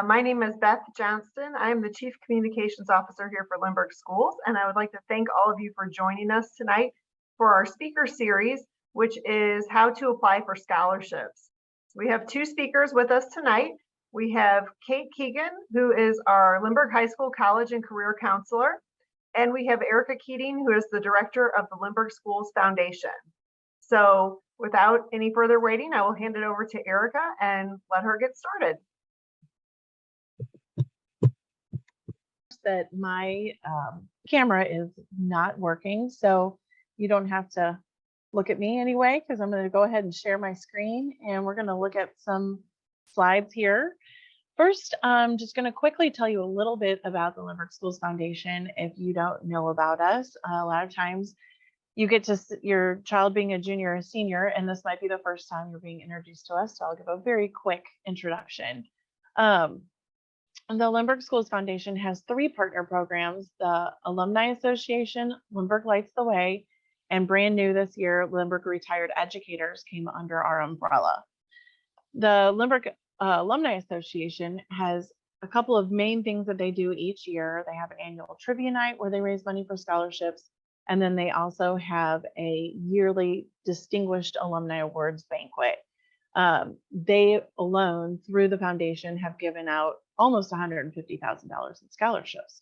My name is Beth Johnston. I am the Chief Communications Officer here for Lindbergh Schools, and I would like to thank all of you for joining us tonight for our speaker series, which is how to apply for scholarships. We have two speakers with us tonight. We have Kate Keegan, who is our Lindbergh High School College and Career Counselor, and we have Kate Keegan, who is the Director of the Lindbergh Schools Foundation. So without any further waiting, I will hand it over to Erica and let her get started. That my camera is not working, so you don't have to look at me anyway, because I'm going to go ahead and share my screen and we're going to look at some slides here. First, I'm just going to quickly tell you a little bit about the Lindbergh Schools Foundation. If you don't know about us, a lot of times you get to your child being a junior or senior, and this might be the first time you're being introduced to us, so I'll give a very quick introduction. The Lindbergh Schools Foundation has three partner programs: the Alumni Association, Lindbergh Lights the Way, and brand new this year, Lindbergh Retired Educators came under our umbrella. The Lindbergh Alumni Association has a couple of main things that they do each year. They have an annual trivia night where they raise money for scholarships, and then they also have a yearly Distinguished Alumni Awards banquet. They alone, through the foundation, have given out almost $150,000 in scholarships.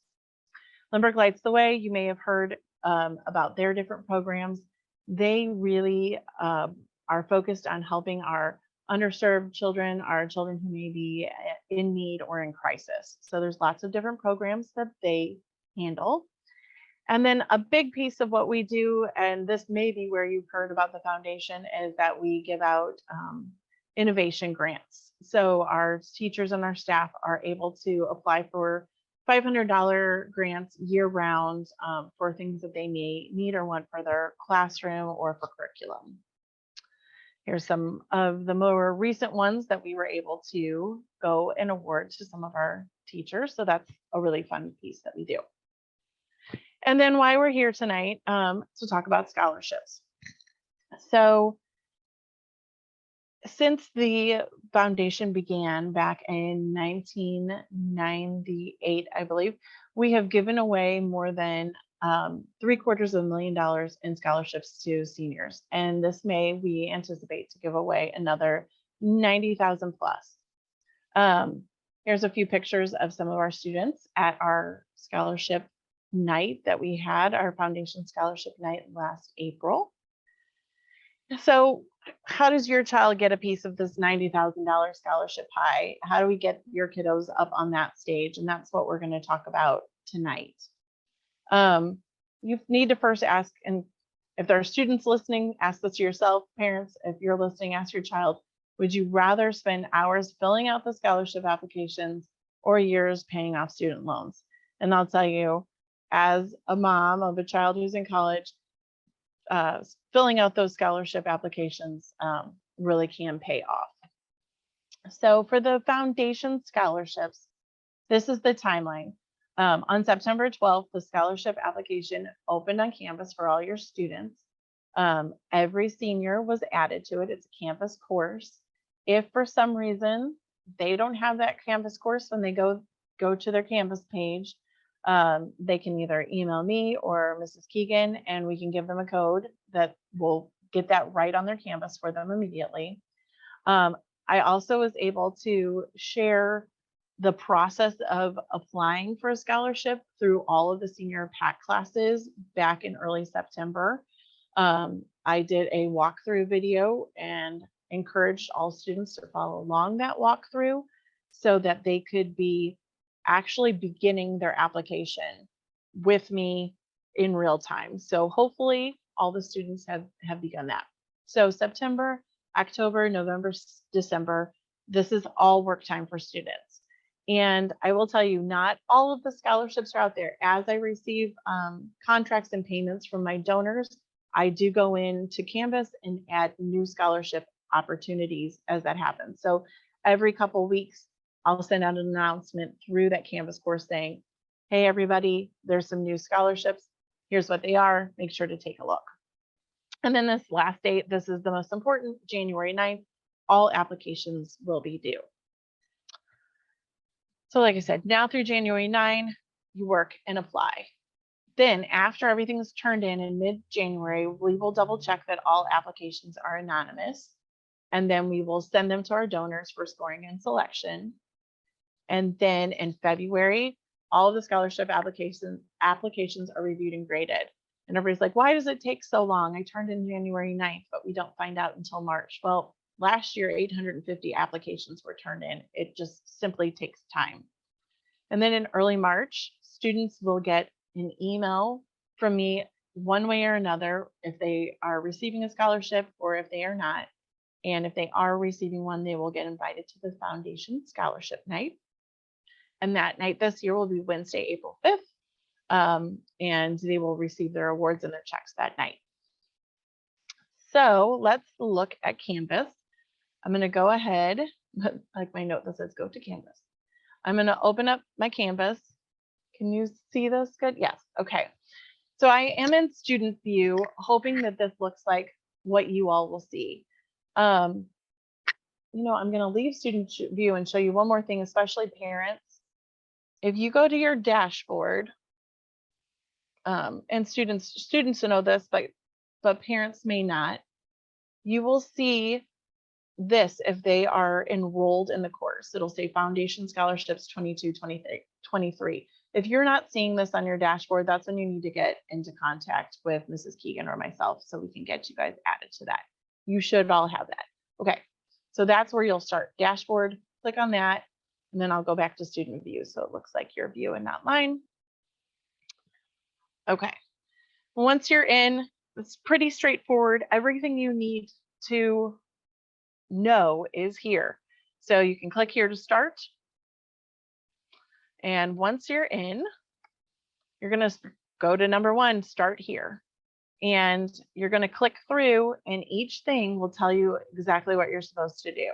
Lindbergh Lights the Way, you may have heard about their different programs. They really are focused on helping our underserved children, our children who may be in need or in crisis. So there's lots of different programs that they handle. And then a big piece of what we do, and this may be where you've heard about the foundation, is that we give out innovation grants. So our teachers and our staff are able to apply for $500 grants year round for things that they may need or want for their classroom or for curriculum. Here's some of the more recent ones that we were able to go and award to some of our teachers. So that's a really fun piece that we do. And then why we're here tonight to talk about scholarships. So since the foundation began back in 1998, I believe, we have given away more than $750,000 in scholarships to seniors. And this May, we anticipate to give away another 90,000 plus. Here's a few pictures of some of our students at our scholarship night that we had, our foundation scholarship night last April. So how does your child get a piece of this $90,000 scholarship pie? How do we get your kiddos up on that stage? And that's what we're going to talk about tonight. You need to first ask, and if there are students listening, ask this to yourself. Parents, if you're listening, ask your child, would you rather spend hours filling out the scholarship applications or years paying off student loans? And I'll tell you, as a mom of a child who's in college, filling out those scholarship applications really can pay off. So for the foundation scholarships, this is the timeline. On September 12th, the scholarship application opened on campus for all your students. Every senior was added to it. It's a campus course. If for some reason they don't have that campus course when they go to their campus page, they can either email me or Mrs. Keegan, and we can give them a code that will get that right on their campus for them immediately. I also was able to share the process of applying for a scholarship through all of the senior PAC classes back in early September. I did a walkthrough video and encouraged all students to follow along that walkthrough so that they could be actually beginning their application with me in real time. So hopefully all the students have begun that. So September, October, November, December, this is all work time for students. And I will tell you, not all of the scholarships are out there. As I receive contracts and payments from my donors, I do go into Canvas and add new scholarship opportunities as that happens. So every couple of weeks, I'll send out an announcement through that Canvas course saying, hey, everybody, there's some new scholarships. Here's what they are. Make sure to take a look. And then this last date, this is the most important, January 9th, all applications will be due. So like I said, now through January 9, you work and apply. Then after everything is turned in mid-January, we will double check that all applications are anonymous. And then we will send them to our donors for scoring and selection. And then in February, all of the scholarship applications are reviewed and graded. And everybody's like, why does it take so long? I turned in January 9th, but we don't find out until March. Well, last year, 850 applications were turned in. It just simply takes time. And then in early March, students will get an email from me one way or another if they are receiving a scholarship or if they are not. And if they are receiving one, they will get invited to the foundation scholarship night. And that night this year will be Wednesday, April 5th. And they will receive their awards and their checks that night. So let's look at Canvas. I'm going to go ahead, like my note that says go to Canvas. I'm going to open up my Canvas. Can you see this good? Yes. Okay. So I am in student view, hoping that this looks like what you all will see. I'm going to leave student view and show you one more thing, especially parents. If you go to your dashboard, and students know this, but parents may not, you will see this if they are enrolled in the course. It'll say Foundation Scholarships 22, 23. If you're not seeing this on your dashboard, that's when you need to get into contact with Mrs. Keegan or myself so we can get you guys added to that. You should all have that. Okay, so that's where you'll start. Dashboard, click on that, and then I'll go back to student view so it looks like your view and not mine. Okay, once you're in, it's pretty straightforward. Everything you need to know is here. So you can click here to start. And once you're in, you're going to go to number 1, start here. And you're going to click through, and each thing will tell you exactly what you're supposed to do.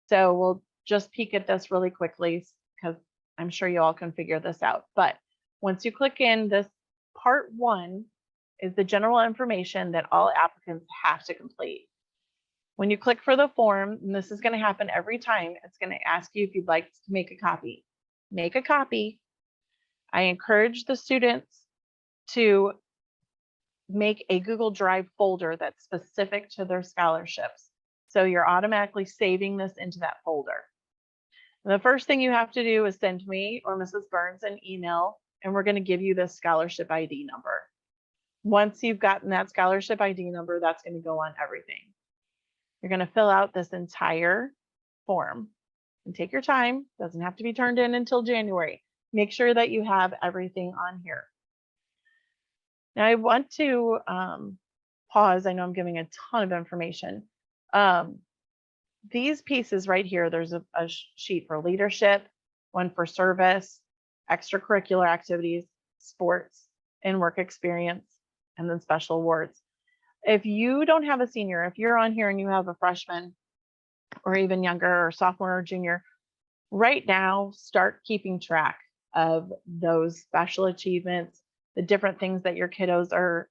So we'll just peek at this really quickly because I'm sure you all can figure this out. But once you click in, this part 1 is the general information that all applicants have to complete. When you click for the form, and this is going to happen every time, it's going to ask you if you'd like to make a copy. Make a copy. I encourage the students to make a Google Drive folder that's specific to their scholarships. So you're automatically saving this into that folder. And the first thing you have to do is send me or Mrs. Burns an email, and we're going to give you the scholarship ID number. Once you've gotten that scholarship ID number, that's going to go on everything. You're going to fill out this entire form and take your time. Doesn't have to be turned in until January. Make sure that you have everything on here. Now I want to pause. I know I'm giving a ton of information. These pieces right here, there's a sheet for leadership, one for service, extracurricular activities, sports, and work experience, and then special awards. If you don't have a senior, if you're on here and you have a freshman or even younger or sophomore or junior, right now, start keeping track of those special achievements, the different things that your kiddos are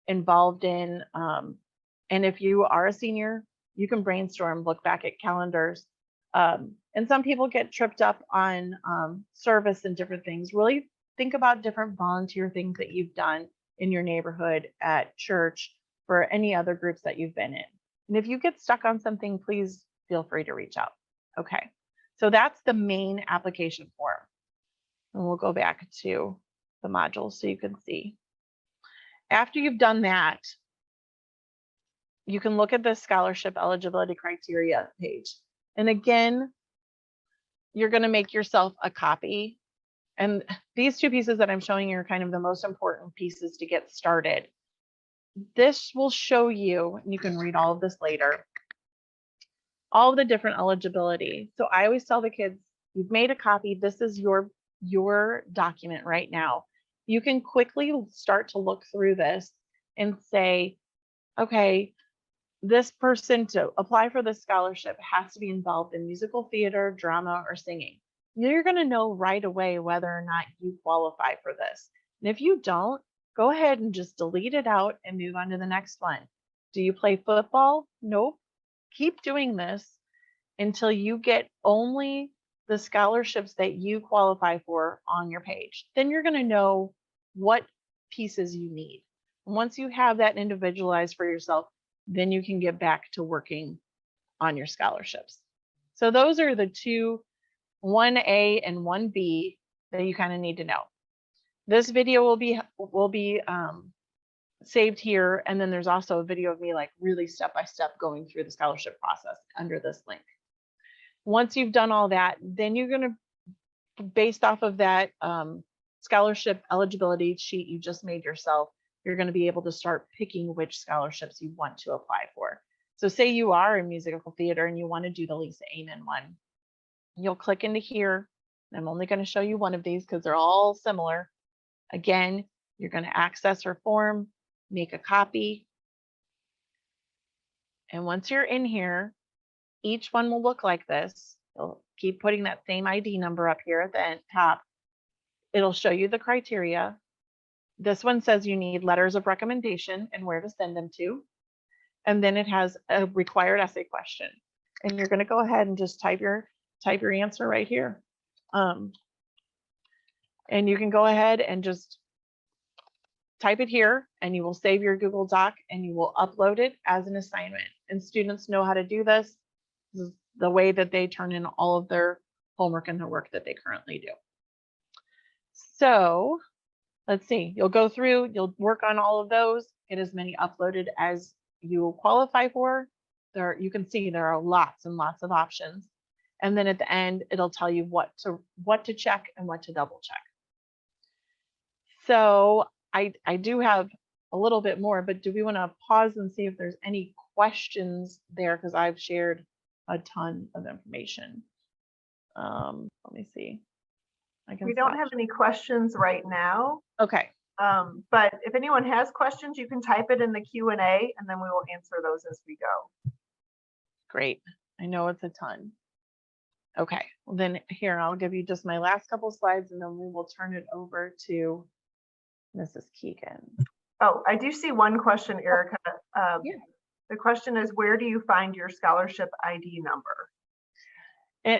involved in. And if you are a senior, you can brainstorm, look back at calendars. And some people get tripped up on service and different things. Really think about different volunteer things that you've done in your neighborhood, at church, for any other groups that you've been in. And if you get stuck on something, please feel free to reach out. Okay, so that's the main application form. And we'll go back to the module so you can see. After you've done that, you can look at the scholarship eligibility criteria page. And again, you're going to make yourself a copy. And these 2 pieces that I'm showing you are kind of the most important pieces to get started. This will show you, and you can read all of this later, all of the different eligibility. So I always tell the kids, you've made a copy. This is your document right now. You can quickly start to look through this and say, okay, this person, to apply for this scholarship, has to be involved in musical theater, drama, or singing. You're going to know right away whether or not you qualify for this. And if you don't, go ahead and just delete it out and move on to the next one. Do you play football? Nope. Keep doing this until you get only the scholarships that you qualify for on your page. Then you're going to know what pieces you need. Once you have that individualized for yourself, then you can get back to working on your scholarships. So those are the two, 1A and 1B, that you kind of need to know. This video will be saved here, and then there's also a video of me like really step-by-step going through the scholarship process under this link. Once you've done all that, then you're going to, based off of that scholarship eligibility sheet you just made yourself, you're going to be able to start picking which scholarships you want to apply for. So say you are in musical theater and you want to do the Lisa Amen one. You'll click into here. I'm only going to show you one of these because they're all similar. Again, you're going to access her form, make a copy. And once you're in here, each one will look like this. You'll keep putting that same ID number up here at the top. It'll show you the criteria. This one says you need letters of recommendation and where to send them to. And then it has a required essay question. And you're going to go ahead and just type your answer right here. And you can go ahead and just type it here, and you will save your Google Doc and you will upload it as an assignment. And students know how to do this. This is the way that they turn in all of their homework and their work that they currently do. So let's see, you'll go through, you'll work on all of those, get as many uploaded as you will qualify for. There, you can see there are lots and lots of options. And then at the end, it'll tell you what to check and what to double check. So I do have a little bit more, but do we want to pause and see if there's any questions there? Because I've shared a ton of information. Let me see. We don't have any questions right now. Okay. But if anyone has questions, you can type it in the Q&A and then we will answer those as we go. Great. I know it's a ton. Okay, well then here, I'll give you just my last couple slides and then we will turn it over to Mrs. Keegan. Oh, I do see one question, Erica. Yeah. The question is, where do you find your scholarship ID number?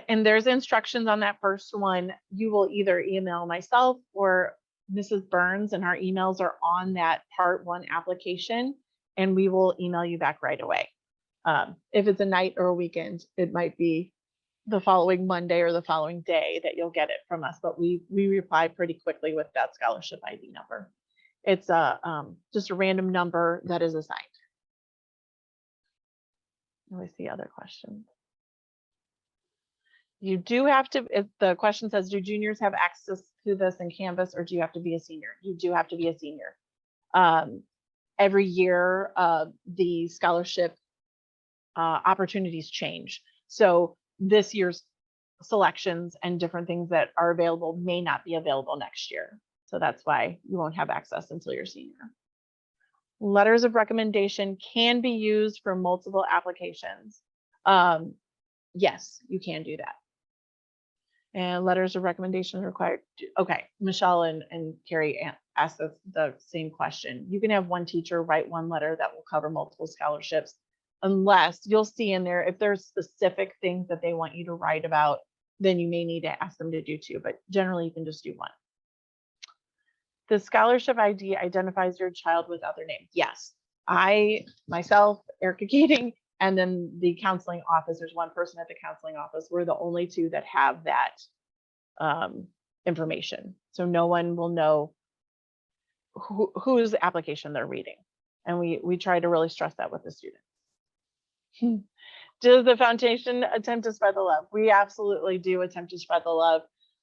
And there's instructions on that first one. You will either email myself or Mrs. Burns, and our emails are on that Part 1 application, and we will email you back right away. If it's a night or a weekend, it might be the following Monday or the following day that you'll get it from us, but we reply pretty quickly with that scholarship ID number. It's just a random number that is assigned. Let me see other questions. You do have to, if the question says, do juniors have access to this in Canvas, or do you have to be a senior? You do have to be a senior. Every year, the scholarship opportunities change. So this year's selections and different things that are available may not be available next year. So that's why you won't have access until you're senior. Letters of recommendation can be used for multiple applications. Yes, you can do that. And letters of recommendation required. Okay, Michelle and Carrie asked us the same question. You can have one teacher write one letter that will cover multiple scholarships, unless you'll see in there, if there's specific things that they want you to write about, then you may need to ask them to do two, but generally you can just do one. The scholarship ID identifies your child with other names. Yes, I, myself, Erica Keating, and then the counseling office, there's one person at the counseling office. We're the only two that have that information. So no one will know whose application they're reading. And we try to really stress that with the students. Does the foundation attempt to spread the love? We absolutely do attempt to spread the love.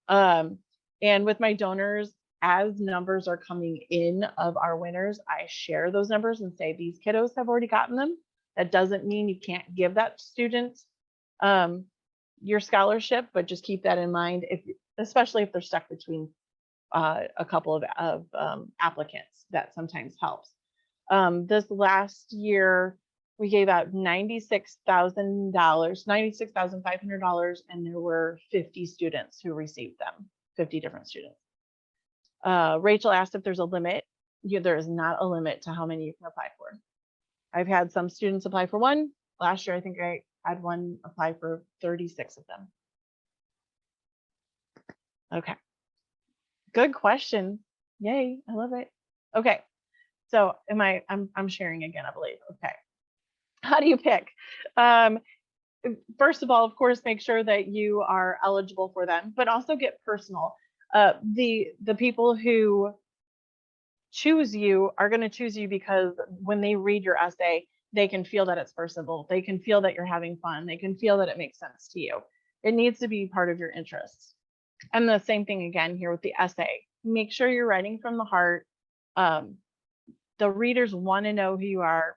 And with my donors, as numbers are coming in of our winners, I share those numbers and say, these kiddos have already gotten them. That doesn't mean you can't give that student your scholarship, but just keep that in mind, especially if they're stuck between a couple of applicants. That sometimes helps. This last year, we gave out $96,000, $96,500, and there were 50 students who received them, 50 different students. Rachel asked if there's a limit. There is not a limit to how many you can apply for. I've had some students apply for one. Last year, I think I had one apply for 36 of them. Okay. Good question. Yay, I love it. Okay. So I'm sharing again, I believe. Okay. How do you pick? Um, First of all, of course, make sure that you are eligible for them, but also get personal. The people who choose you are going to choose you because when they read your essay, they can feel that it's personable. They can feel that you're having fun. They can feel that it makes sense to you. It needs to be part of your interests. And the same thing again here with the essay. Make sure you're writing from the heart. Um, the readers want to know who you are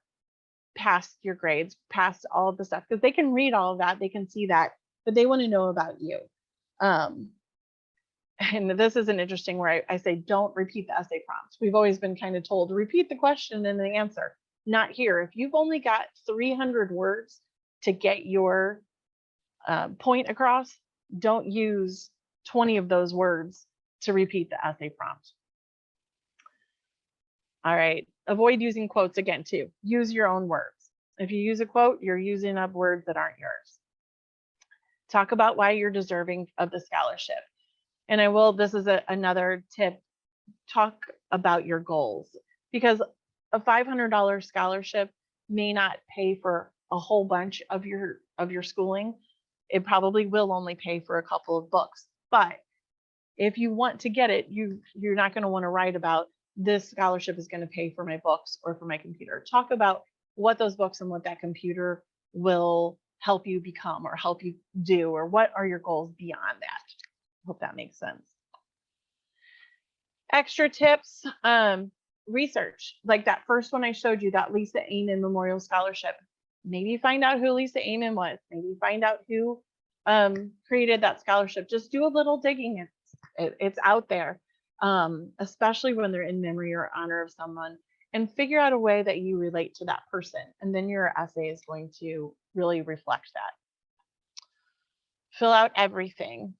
past your grades, past all of the stuff, because they can read all of that, they can see that, but they want to know about you. And this is an interesting where I say, don't repeat the essay prompts. We've always been kind of told to repeat the question and the answer. Not here. If you've only got 300 words to get your point across, don't use 20 of those words to repeat the essay prompt. All right, avoid using quotes again too. Use your own words. If you use a quote, you're using up words that aren't yours. Talk about why you're deserving of the scholarship. And this is another tip, talk about your goals, because a $500 scholarship may not pay for a whole bunch of your schooling. It probably will only pay for a couple of books. But if you want to get it, you're not going to want to write about this scholarship is going to pay for my books or for my computer. Talk about what those books and what that computer will help you become or help you do, or what are your goals beyond that. Hope that makes sense. Extra tips, research, like that first one I showed you, that Lisa Amen Memorial Scholarship. Maybe find out who Lisa Amen was. Maybe find out who created that scholarship. Just do a little digging. It's out there, especially when they're in memory or honor of someone, and figure out a way that you relate to that person. And then your essay is going to really reflect that. Fill out everything.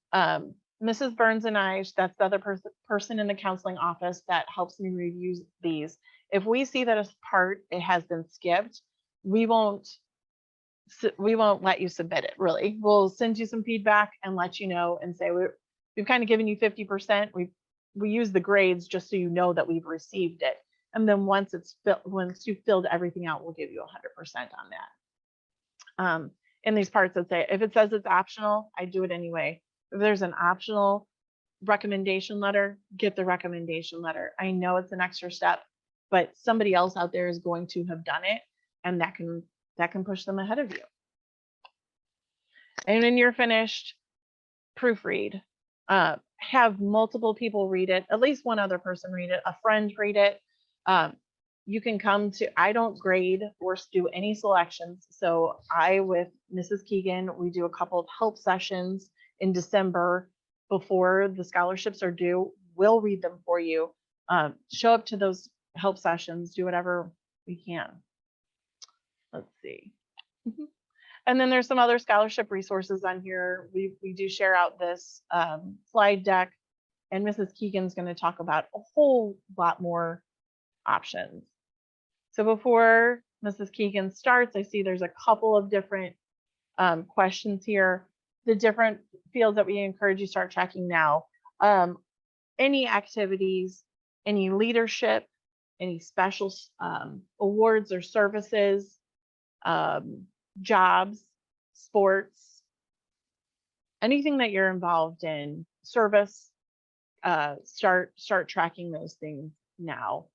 Mrs. Burns and I, that's the other person in the counseling office that helps me review these. If we see that a part it has been skipped, we won't let you submit it. Really, we'll send you some feedback and let you know and say we've kind of given you 50%. We use the grades just so you know that we've received it, and then once you've filled everything out, we'll give you 100% on that. In these parts that say, if it says it's optional, I do it anyway. If there's an optional recommendation letter, get the recommendation letter. I know it's an extra step, but somebody else out there is going to have done it, and that can push them ahead of you. And when you're finished, proofread. Have multiple people read it, at least one other person read it, a friend read it. You can come to, I don't grade or do any selections. So with Mrs. Keegan, we do a couple of help sessions in December before the scholarships are due. We'll read them for you. Show up to those help sessions, do whatever we can. Let's see. And then there's some other scholarship resources on here. We do share out this slide deck, and Mrs. Keegan's going to talk about a whole lot more options. So before Mrs. Keegan starts, I see there's a couple of different questions here. The different fields that we encourage you start tracking now. Any activities, any leadership, any special awards or services, jobs, sports, anything that you're involved in, service, start tracking those things now.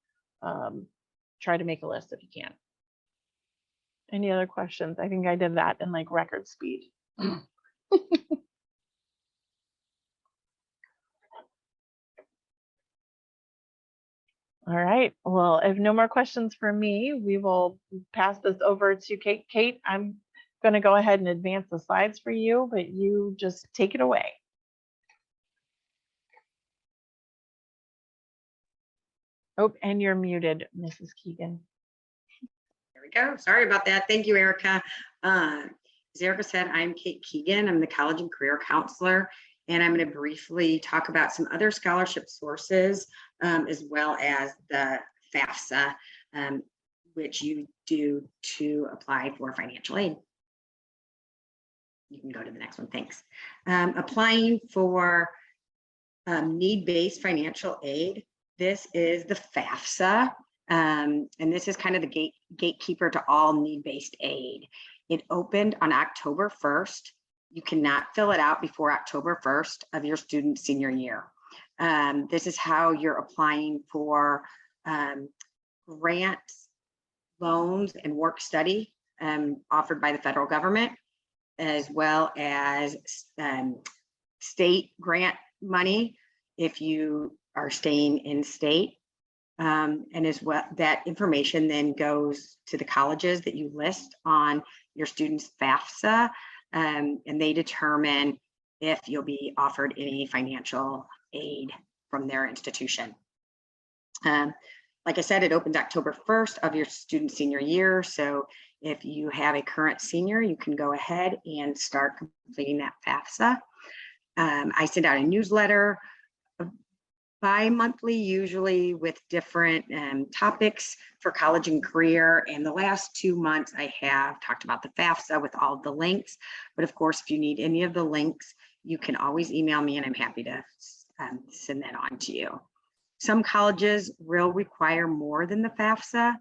Try to make a list if you can. Any other questions? I think I did that in like record speed. All right, well, if no more questions for me, we will pass this over to Kate. Kate, I'm going to go ahead and advance the slides for you, but you just take it away. Oh, and you're muted, Mrs. Keegan. There we go. Sorry about that. Thank you, Erica. As Erica said, I'm Kate Keegan. I'm the college and career counselor, and I'm going to briefly talk about some other scholarship sources, as well as the FAFSA, which you do to apply for financial aid. You can go to the next one. Thanks. Applying for need-based financial aid. This is the FAFSA, and this is kind of the gatekeeper to all need-based aid. It opened on October 1st. You cannot fill it out before October 1st of your student senior year. This is how you're applying for grants, loans, and work study offered by the federal government, as well as state grant money if you are staying in state. And as well, that information then goes to the colleges that you list on your student's FAFSA, and they determine if you'll be offered any financial aid from their institution. Like I said, it opens October 1st of your student senior year. So if you have a current senior, you can go ahead and start completing that FAFSA. I send out a newsletter bi-monthly, usually with different topics for college and career. And the last 2 months I have talked about the FAFSA with all the links. But of course, if you need any of the links, you can always email me and I'm happy to send that on to you. Some colleges will require more than the FAFSA.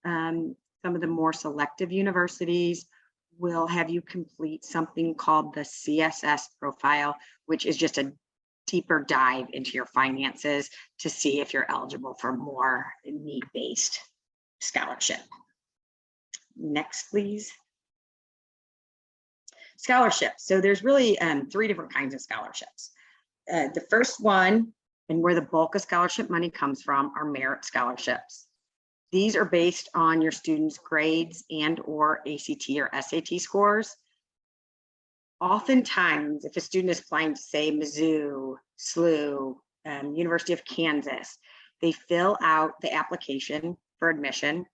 Some of the more selective universities will have you complete something called the CSS profile, which is just a deeper dive into your finances to see if you're eligible for more need-based scholarship. Next, please. Scholarships. So there's really 3 different kinds of scholarships. The first one, and where the bulk of scholarship money comes from, are merit scholarships. These are based on your students' grades and or ACT or SAT scores. Oftentimes, if a student is applying to, say, Mizzou, SLU, University of Kansas, they fill out the application for admission.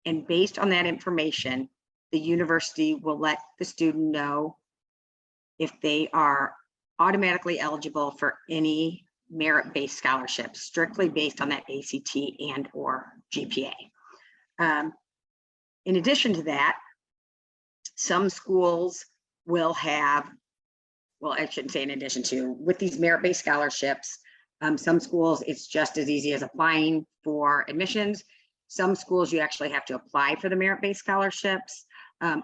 And based on that information, the university will let the student know if they are automatically eligible for any merit-based scholarships, strictly based on that ACT and or GPA. In addition to that, some schools will have, well, I shouldn't say in addition to, with these merit-based scholarships, some schools, it's just as easy as applying for admissions. Some schools, you actually have to apply for the merit-based scholarships.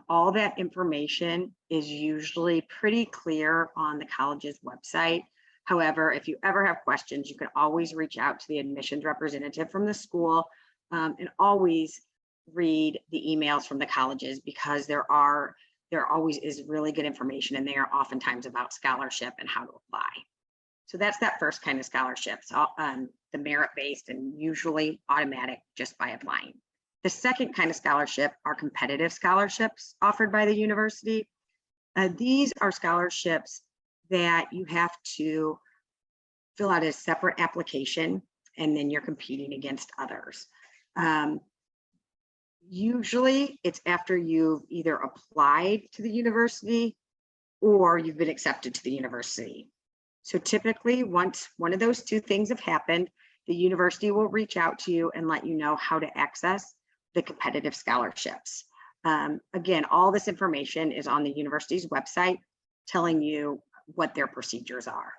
All that information is usually pretty clear on the college's website. However, if you ever have questions, you can always reach out to the admissions representative from the school, and always read the emails from the colleges, because there always is really good information in there, oftentimes about scholarship and how to apply. So that's that first kind of scholarships, the merit-based and usually automatic just by applying. The second kind of scholarship are competitive scholarships offered by the university. These are scholarships that you have to fill out a separate application, and then you're competing against others. Usually it's after you've either applied to the university or you've been accepted to the university. So typically, once one of those 2 things have happened, the university will reach out to you and let you know how to access the competitive scholarships. Again, all this information is on the university's website telling you what their procedures are.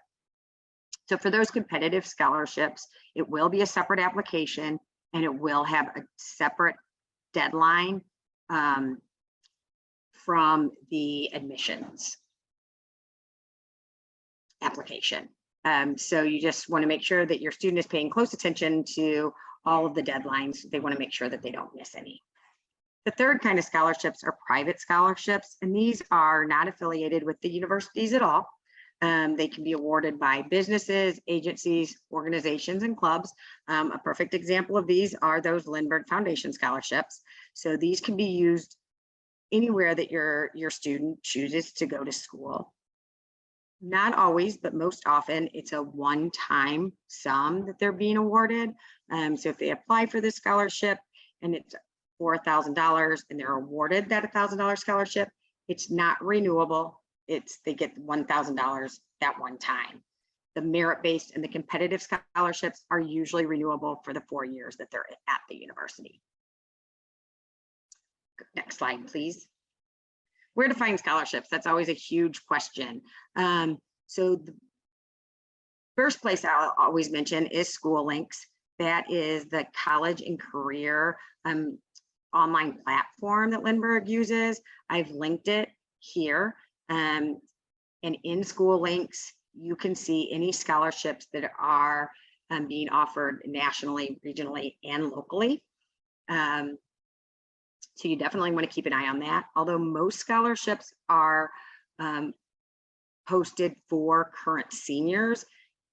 So for those competitive scholarships, it will be a separate application and it will have a separate deadline from the admissions application. So you just want to make sure that your student is paying close attention to all of the deadlines. They want to make sure that they don't miss any. The third kind of scholarships are private scholarships, and these are not affiliated with the universities at all. They can be awarded by businesses, agencies, organizations, and clubs. A perfect example of these are those Lindbergh Foundation scholarships. So these can be used anywhere that your student chooses to go to school. Not always, but most often it's a one-time sum that they're being awarded. So if they apply for this scholarship and it's $4,000 and they're awarded that $1,000 scholarship, it's not renewable. They get $1,000 that one time. The merit-based and the competitive scholarships are usually renewable for the 4 years that they're at the university. Next slide, please. Where to find scholarships? That's always a huge question. So First place I'll always mention is School Links. That is the college and career online platform that Lindbergh uses. I've linked it here. And in School Links, you can see any scholarships that are being offered nationally, regionally, and locally. So you definitely want to keep an eye on that. Although most scholarships are posted for current seniors,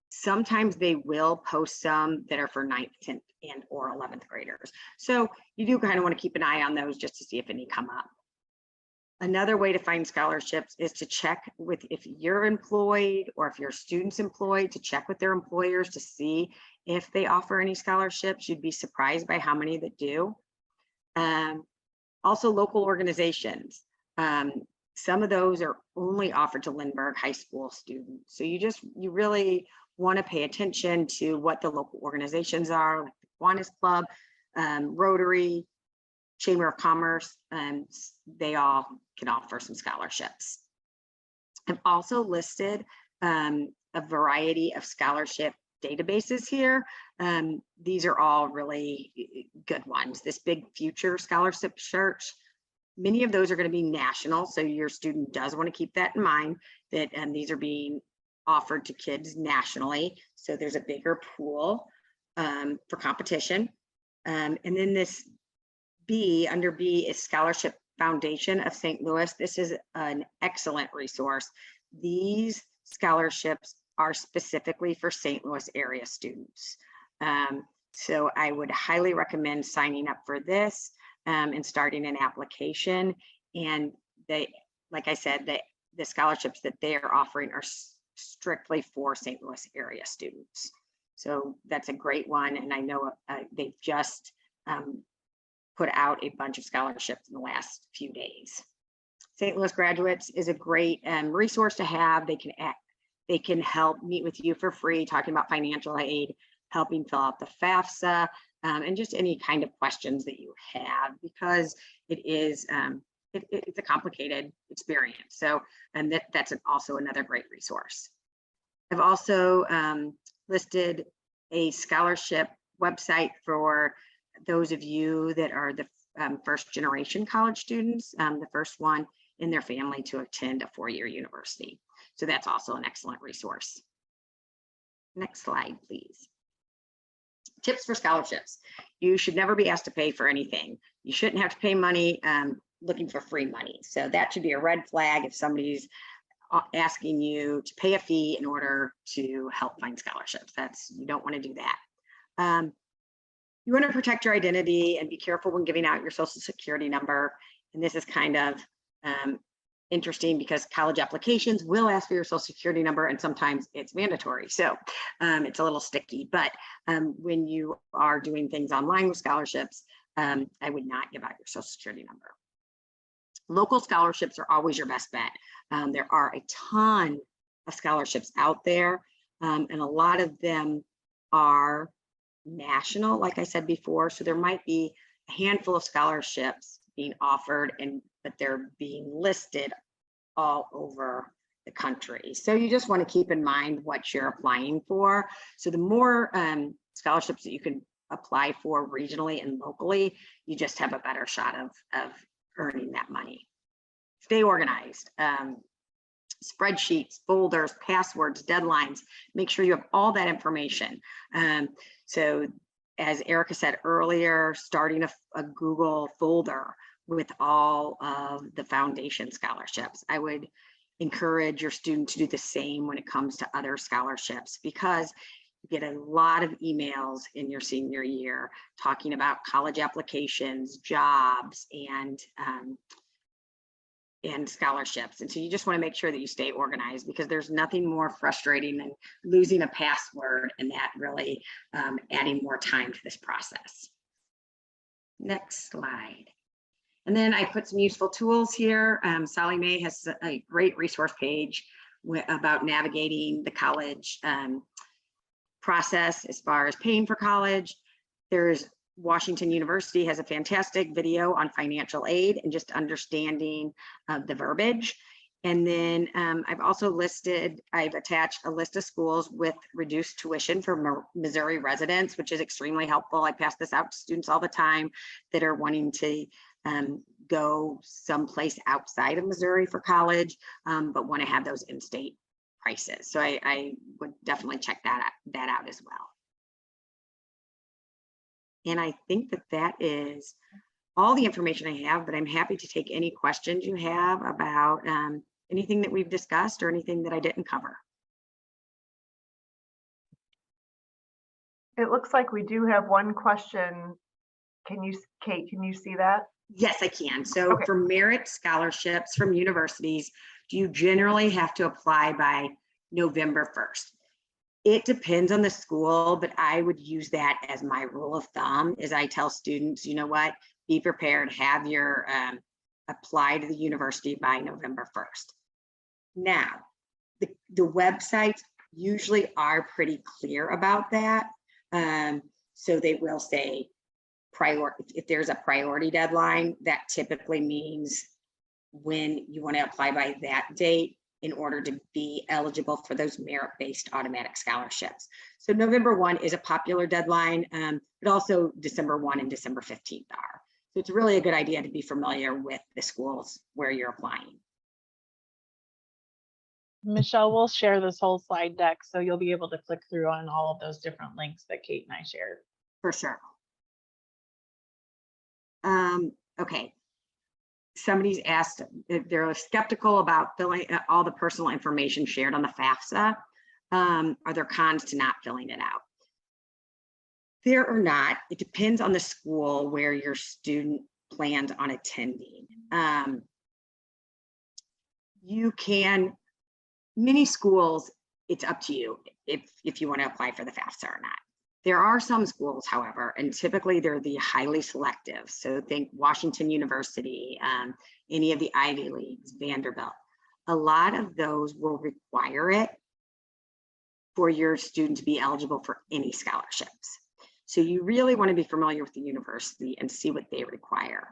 sometimes they will post some that are for 9th, 10th, and or 11th graders. So you do kind of want to keep an eye on those just to see if any come up. Another way to find scholarships is to check with, if you're employed or if your student's employed, to check with their employers to see if they offer any scholarships. You'd be surprised by how many that do. Also local organizations. Some of those are only offered to Lindbergh High School students. So you really want to pay attention to what the local organizations are, like the Kiwanis Club, Rotary, Chamber of Commerce, and they all can offer some scholarships. I've also listed a variety of scholarship databases here. These are all really good ones. This Big Future Scholarship Search, many of those are going to be national, so your student does want to keep that in mind, that these are being offered to kids nationally, so there's a bigger pool for competition. And then this under B is Scholarship Foundation of St. Louis. This is an excellent resource. These scholarships are specifically for St. Louis area students. So I would highly recommend signing up for this and starting an application. And like I said, the scholarships that they are offering are strictly for St. Louis area students. So that's a great one. And I know they've just put out a bunch of scholarships in the last few days. St. Louis Graduates is a great resource to have. They can help meet with you for free, talking about financial aid, helping fill out the FAFSA, and just any kind of questions that you have, because it is it's a complicated experience. So, and that's also another great resource. I've also listed a scholarship website for those of you that are the first generation college students, the first one in their family to attend a four-year university. So that's also an excellent resource. Next slide, please. Tips for scholarships. You should never be asked to pay for anything. You shouldn't have to pay money looking for free money. So that should be a red flag if somebody's asking you to pay a fee in order to help find scholarships. You don't want to do that. You want to protect your identity and be careful when giving out your social security number. And this is kind of interesting because college applications will ask for your social security number, and sometimes it's mandatory. So it's a little sticky, but when you are doing things online with scholarships, I would not give out your social security number. Local scholarships are always your best bet. There are a ton of scholarships out there, and a lot of them are national, like I said before. So there might be a handful of scholarships being offered, but they're being listed all over the country. So you just want to keep in mind what you're applying for. So the more scholarships that you can apply for regionally and locally, you just have a better shot of earning that money. Stay organized. Spreadsheets, folders, passwords, deadlines, make sure you have all that information. So as Erica said earlier, starting a Google folder with all of the foundation scholarships. I would encourage your student to do the same when it comes to other scholarships, because you get a lot of emails in your senior year talking about college applications, jobs, and scholarships. And so you just want to make sure that you stay organized, because there's nothing more frustrating than losing a password and that really adding more time to this process. Next slide. And then I put some useful tools here. Sally Mae has a great resource page about navigating the college process as far as paying for college. There's Washington University has a fantastic video on financial aid and just understanding the verbiage. And then I've attached a list of schools with reduced tuition for Missouri residents, which is extremely helpful. I pass this out to students all the time that are wanting to go someplace outside of Missouri for college, but want to have those in-state prices. So I would definitely check that out as well. And I think that is all the information I have, but I'm happy to take any questions you have about anything that we've discussed or anything that I didn't cover. It looks like we do have one question. Kate, can you see that? Yes, I can. So Okay. for merit scholarships from universities, do you generally have to apply by November 1st? It depends on the school, but I would use that as my rule of thumb. Is I tell students, you know what, be prepared, have your apply to the university by November 1st. Now, the websites usually are pretty clear about that. So they will say if there's a priority deadline, that typically means when you want to apply by that date in order to be eligible for those merit-based automatic scholarships. So November 1 is a popular deadline, but also December 1 and December 15th are. So it's really a good idea to be familiar with the schools where you're applying. Michelle will share this whole slide deck, so you'll be able to click through on all of those different links that Kate and I shared. For sure. Okay. Somebody's asked if they're skeptical about filling all the personal information shared on the FAFSA. Are there cons to not filling it out? There are not. It depends on the school where your student plans on attending. Many schools, it's up to you if you want to apply for the FAFSA or not. There are some schools, however, and typically they're the highly selective. So think Washington University, any of the Ivy Leagues, Vanderbilt. A lot of those will require it for your student to be eligible for any scholarships. So you really want to be familiar with the university and see what they require.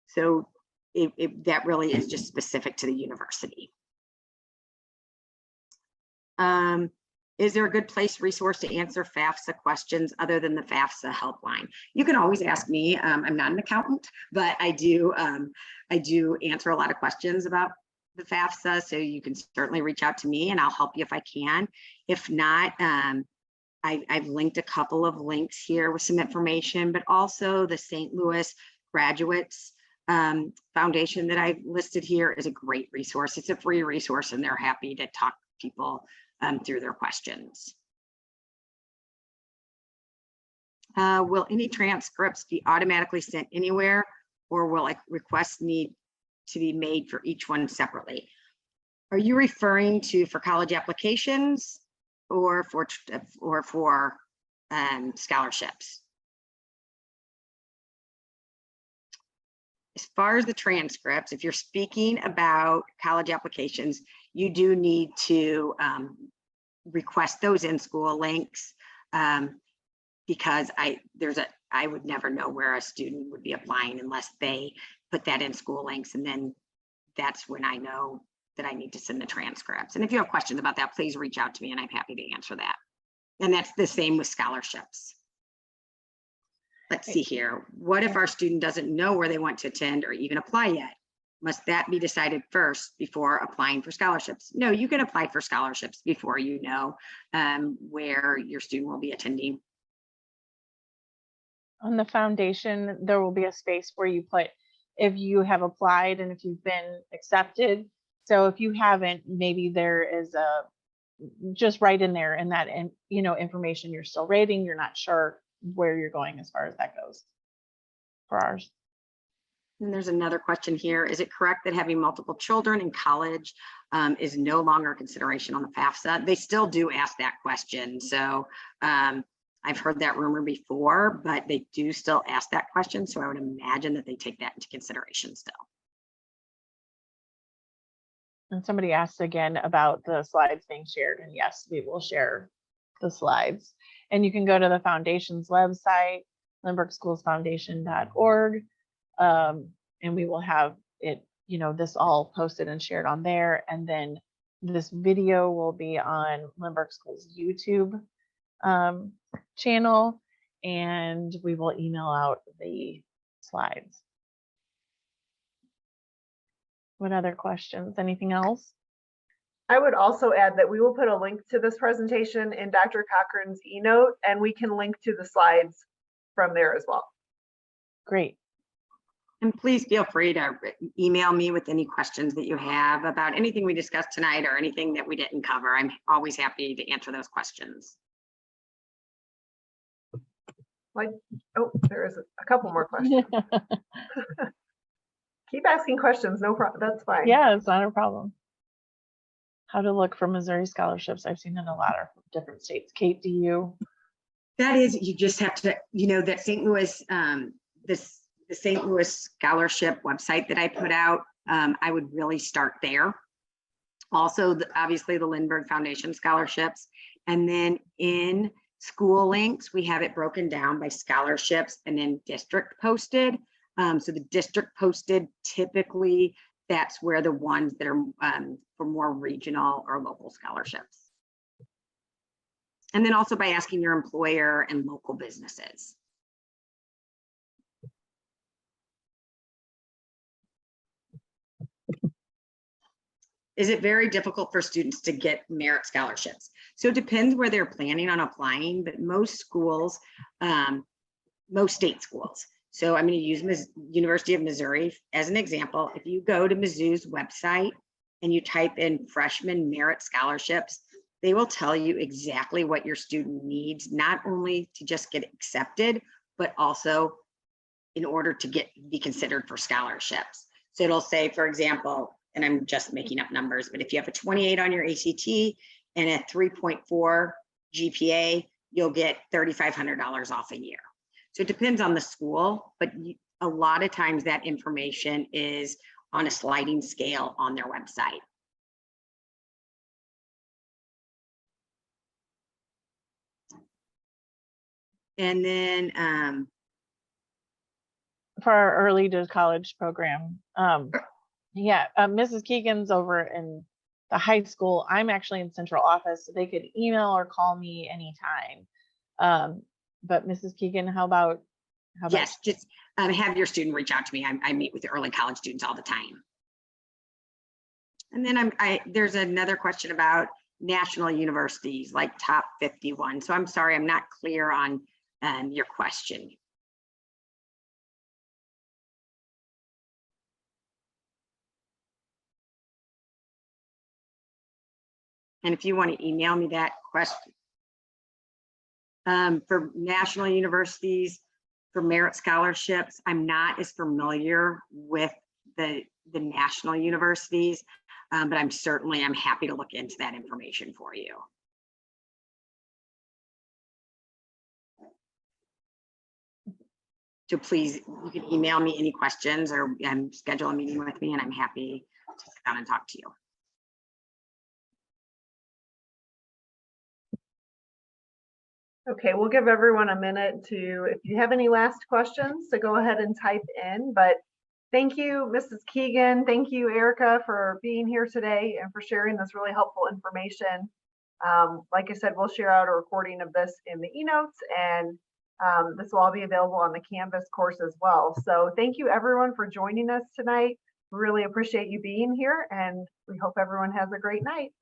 So that really is just specific to the university. Is there a good resource to answer FAFSA questions other than the FAFSA helpline? You can always ask me. I'm not an accountant, but I do answer a lot of questions about the FAFSA. So you can certainly reach out to me and I'll help you if I can. If not, I've linked a couple of links here with some information, but also the St. Louis Graduates Foundation that I've listed here is a great resource. It's a free resource and they're happy to talk to people through their questions. Will any transcripts be automatically sent anywhere, or will requests need to be made for each one separately? Are you referring to for college applications or for scholarships? As far as the transcripts, if you're speaking about college applications, you do need to request those in-school links because I would never know where a student would be applying unless they put that in school links, and then that's when I know that I need to send the transcripts. And if you have questions about that, please reach out to me and I'm happy to answer that. And that's the same with scholarships. Let's see here. What if our student doesn't know where they want to attend or even apply yet? Must that be decided first before applying for scholarships? No, you can apply for scholarships before you know where your student will be attending. On the foundation, there will be a space where you put if you have applied and if you've been accepted. So if you haven't, maybe there is a just right in there in that information you're still rating, you're not sure where you're going as far as that goes for ours. And there's another question here. Is it correct that having multiple children in college is no longer a consideration on the FAFSA? They still do ask that question. So I've heard that rumor before, but they do still ask that question. So I would imagine that they take that into consideration still. And somebody asked again about the slides being shared, and yes, we will share the slides. And you can go to the foundation's website, lindberghschoolsfoundation.org, and we will have it this all posted and shared on there. And then this video will be on Lindbergh Schools YouTube channel, and we will email out the slides. What other questions? Anything else? I would also add that we will put a link to this presentation in Dr. Cochran's eNote, and we can link to the slides from there as well. Great. And please feel free to email me with any questions that you have about anything we discussed tonight or anything that we didn't cover. I'm always happy to answer those questions. Oh, there is a couple more questions. Keep asking questions, no problem, that's fine. Yeah, it's not a problem. How to look for Missouri scholarships. I've seen in a lot of different states. Kate, do you? That is, you just have to, that St. Louis, the St. Louis scholarship website that I put out, I would really start there. Also, obviously the Lindbergh Foundation scholarships. And then in school links, we have it broken down by scholarships and then district posted. So the district posted, typically that's where the ones that are for more regional or local scholarships. And then also by asking your employer and local businesses. Is it very difficult for students to get merit scholarships? So it depends where they're planning on applying, but most schools, most state schools. So I'm going to use University of Missouri as an example. If you go to Mizzou's website and you type in freshman merit scholarships, they will tell you exactly what your student needs, not only to just get accepted, but also in order to be considered for scholarships. So it'll say, for example, and I'm just making up numbers, but if you have a 28 on your ACT and a 3.4 GPA, you'll get $3,500 off a year. So it depends on the school, but a lot of times that information is on a sliding scale on their website. And then For our early to college program, Mrs. Keegan's over in the high school. I'm actually in central office, so they could email or call me anytime. But Mrs. Keegan, how about? Yes, just have your student reach out to me. I meet with the early college students all the time. And then there's another question about national universities, like top 51. So I'm sorry, I'm not clear on your question. And if you want to email me that question. For national universities, for merit scholarships, I'm not as familiar with the national universities, but I'm happy to look into that information for you. So please, you can email me any questions or schedule a meeting with me, and I'm happy to sit down and talk to you. Okay, we'll give everyone a minute to, if you have any last questions, to go ahead and type in. But thank you, Mrs. Keegan. Thank you, Erica, for being here today and for sharing this really helpful information. Like I said, we'll share out a recording of this in the eNotes, and this will all be available on the Canvas course as well. So thank you, everyone, for joining us tonight. We really appreciate you being here, and we hope everyone has a great night.